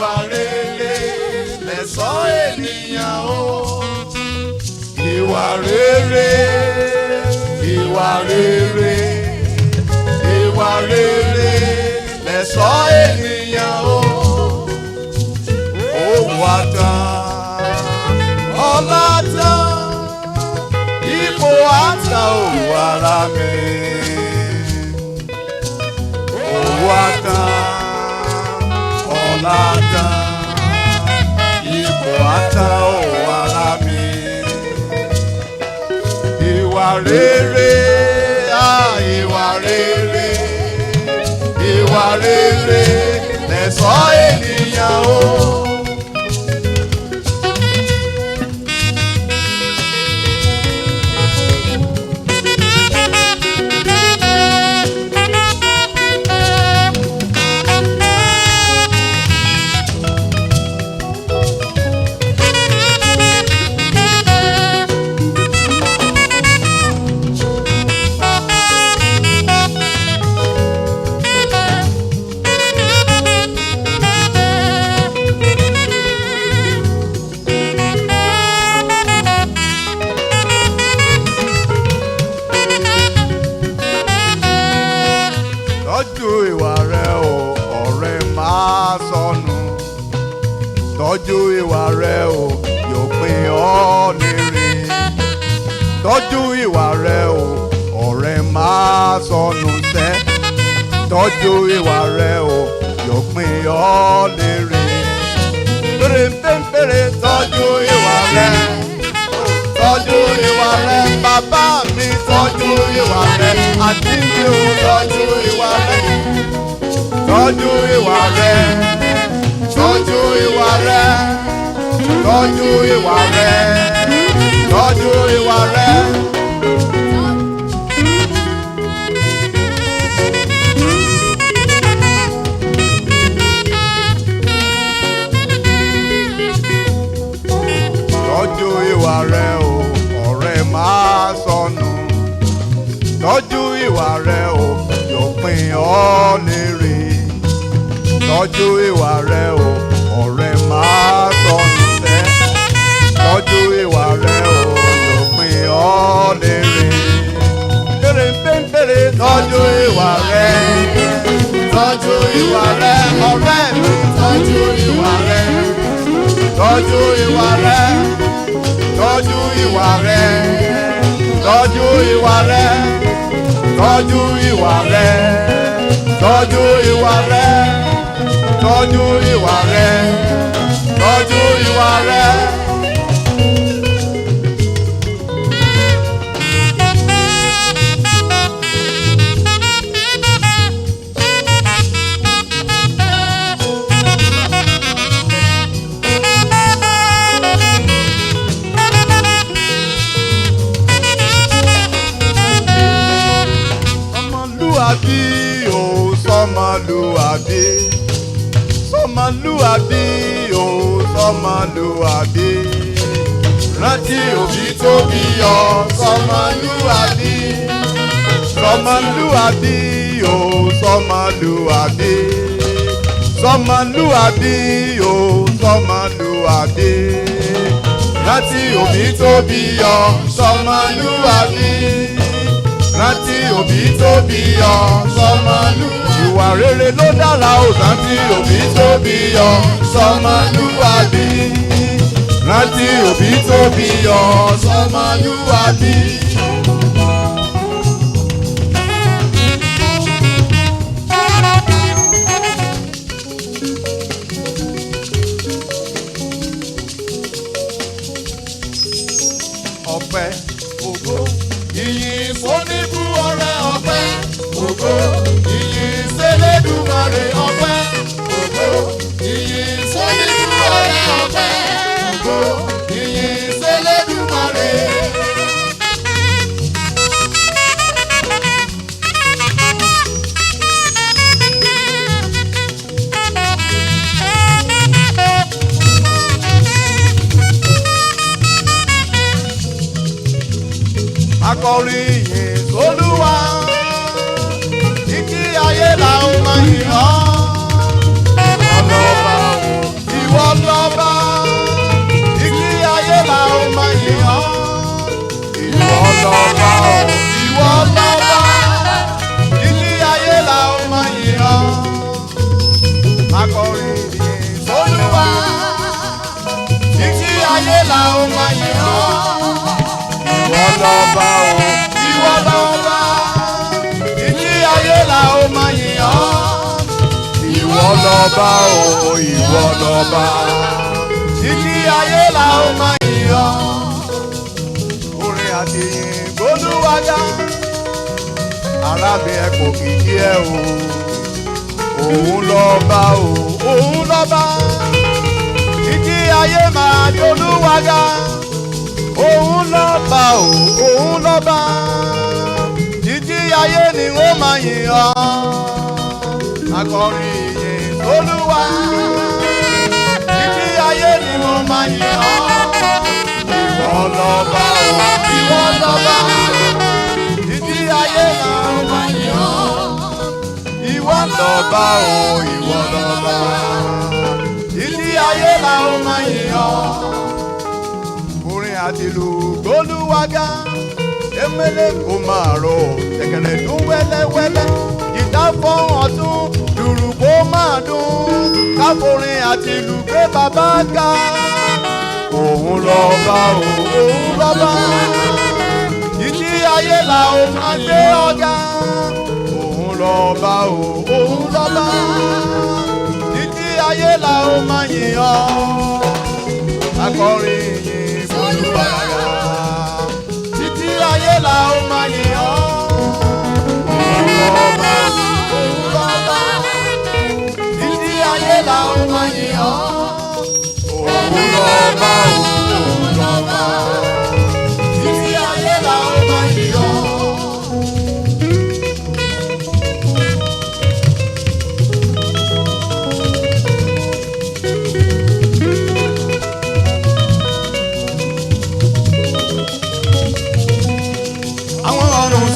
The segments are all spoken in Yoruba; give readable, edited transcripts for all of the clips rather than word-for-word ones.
ìwà rere lẹ̀ṣọ́ ènìyàn o. Ìwà rere, ìwà rere, ìwà rere lẹ̀ṣọ́ ènìyàn o. Owó àtàn, ọlá tán, ipò àtàn òwò ara mi. Owó àtàn, ọlá tán, ipò àtàn òwò ara mi. Ìwà rere, ìwà rere, ìwà rere lẹ̀ṣọ́ ènìyàn o. Tọ́jú ìwà rẹ o, ọ̀rẹ́ máa sọnù. Tọ́jú ìwà rẹ o, yóò pín ọ́ nírè. Tọ́jú ìwà rẹ o, ọ̀rẹ́ máa sọnù sẹ́. Tọ́jú ìwà rẹ o, yóò pín ọ́ nírè. Pèrè tọ́jú ìwà rẹ. Tọ́jú ìwà rẹ, bàbá mi tọ́jú ìwà rẹ, àti mi ò tọ́jú ìwà rẹ. Tọ́jú ìwà rẹ, tọ́jú ìwà rẹ, tọ́jú ìwà rẹ, tọ́jú ìwà rẹ. Tọ́jú ìwà rẹ o, ọ̀rẹ́ máa sọnù. Tọ́jú ìwà rẹ o, yóò pín ọ́ lérè. Tọ́jú ìwà rẹ o, ọ̀rẹ́ máa sọnù sẹ́. Tọ́jú ìwà rẹ o, yóò pín ọ́ lérè. Pèrè tọ́jú ìwà rẹ. Tọ́jú ìwà rẹ, ọ̀rẹ́ mi tọ́jú ìwà rẹ. Tọ́jú ìwà rẹ, tọ́jú ìwà rẹ, tọ́jú ìwà rẹ, tọ́jú ìwà rẹ, tọ́jú ìwà rẹ, tọ́jú ìwà rẹ, tọ́jú ìwà rẹ. Sọmọlúwàbí o, sọmọlúwàbí, sọmọlúwàbí o, sọmọlúwàbí. Rántí òbí tó bí ọ, sọmọlúwàbí, sọmọlúwàbí o, sọmọlúwàbí, sọmọlúwàbí o, sọmọlúwàbí. Rántí òbí tó bí ọ, sọmọlúwàbí. Rántí òbí tó bí ọ, sọmọlúwàbí. Ìwà rere ló dára o, rántí òbí tó bí ọ, sọmọlúwàbí. Rántí òbí tó bí ọ, sọmọlúwàbí. Ọpẹ́, ògo, ìyìn fóníbù ọrẹ ọpẹ́, ògo, ìyìn s'Ẹlẹ́dùmarè ọpẹ́, ògo, ìyìn fóníbù ọrẹ ọpẹ́, ògo, ìyìn s'Ẹlẹ́dùmarè. akọrin ìyìn sólúwa títí ayé la ó máa yìn ọ́. Ìwọ lọ́ba o, ìwọ lọ́ba títí ayé la ó máa yìn ọ́. Ìwọ lọ́ba o, ìwọ lọ́ba títí ayé la ó máa yìn ọ́. Orin àti ìyìn gbólúwa dá arábìnrin ẹ kò kìkì ẹ o. Òun lọ́ba o, òun lọ́ba títí ayé máa dolúwa ga. Òun lọ́ba o, òun lọ́ba títí ayé ni ó máa yìn ọ́. Akọrin ìyìn sólúwa títí ayé ni ó máa yìn ọ́. Ìwọ lọ́ba o, ìwọ lọ́ba títí ayé la ó máa yìn ọ́. Ìwọ lọ́ba o, ìwọ lọ́ba títí ayé la ó máa yìn ọ́. Orin àti ìlù gbólúwa ga emele kò máa rọ ṣẹ̀kẹ̀rẹ̀ dún wẹ́lẹ́wẹ́lẹ́ ìdá fọ́n ọ̀tún dùrù kó máa dún káforin àti ìlù gbé bàbá ga. Òun lọ́ba o, òun lọ́ba títí ayé la ó máa gbé ọ̀gá. Òun lọ́ba o, òun lọ́ba títí ayé la ó máa yìn ọ́. Akọrin ìyìn sólúwa títí ayé la ó máa yìn ọ́. Òun lọ́ba o, òun lọ́ba títí ayé la ó máa yìn ọ́. Òun lọ́ba o, òun lọ́ba títí ayé la ó máa yìn ọ́.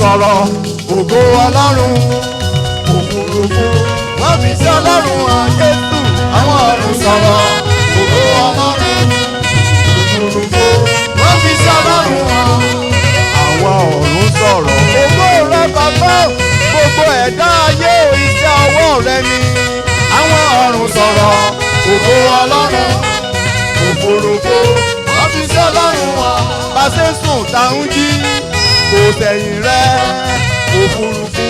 Sọ̀rọ̀ ògo Ọlọ́run òfurufú wọ́n fi sí Ọlọ́run àjẹsù. Àwọn ọ̀run sọ̀rọ̀ ògo Ọlọ́run òfurufú wọ́n fi sí Ọlọ́run wọn. Àwọn ọ̀run sọ̀rọ̀ ògo rẹ bàbá gbogbo ẹ̀dá ayé iṣẹ́ ọwọ́ rẹ ni. Àwọn ọ̀run sọ̀rọ̀ ògo Ọlọ́run òfurufú wọ́n fi sí Ọlọ́run wọn. Bá ṣe sùn tá ń jí kò sẹ́yìn rẹ̀ òfurufú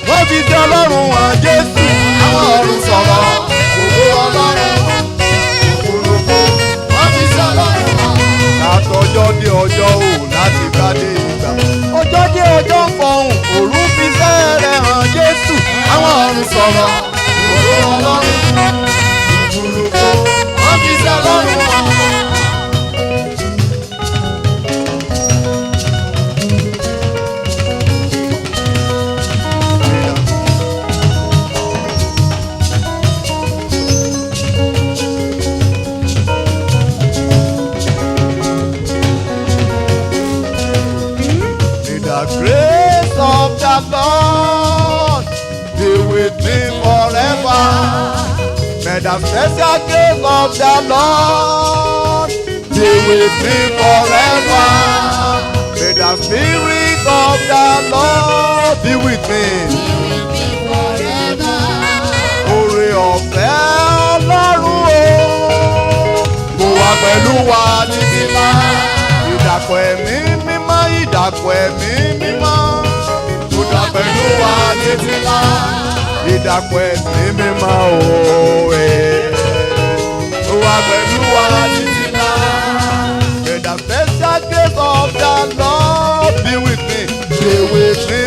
wọ́n fi sí Ọlọ́run wọn Jésù. Àwọn ọ̀run sọ̀rọ̀ ògo Ọlọ́run òfurufú wọ́n fi sí Ọlọ́run wọn. Látọjọ́ dé ọjọ́ o láti gbà dé ìgbà. Ọjọ́ dé ọjọ́ ń fọhùn òru fi sẹ́rẹ̀ hàn Jésù. Àwọn ọ̀run sọ̀rọ̀ ògo Ọlọ́run òfurufú wọ́n fi sí Ọlọ́run wọn. The grace of the Lord be with me forever. May the special grace of the Lord be with me forever. May the spirit of the Lord be with me. Oore ọ̀fẹ́ Ọlọ́run o, kó wà pẹ̀lú wa níbí náà. Ìdàpọ̀ ẹ̀mí mímọ́, ìdàpọ̀ ẹ̀mí mímọ́, kó dà pẹ̀lú wa níbí náà. Ìdàpọ̀ ẹ̀mí mímọ́ òwe, kó wà pẹ̀lú wa níbí náà. May the special grace of the Lord be with me, be with me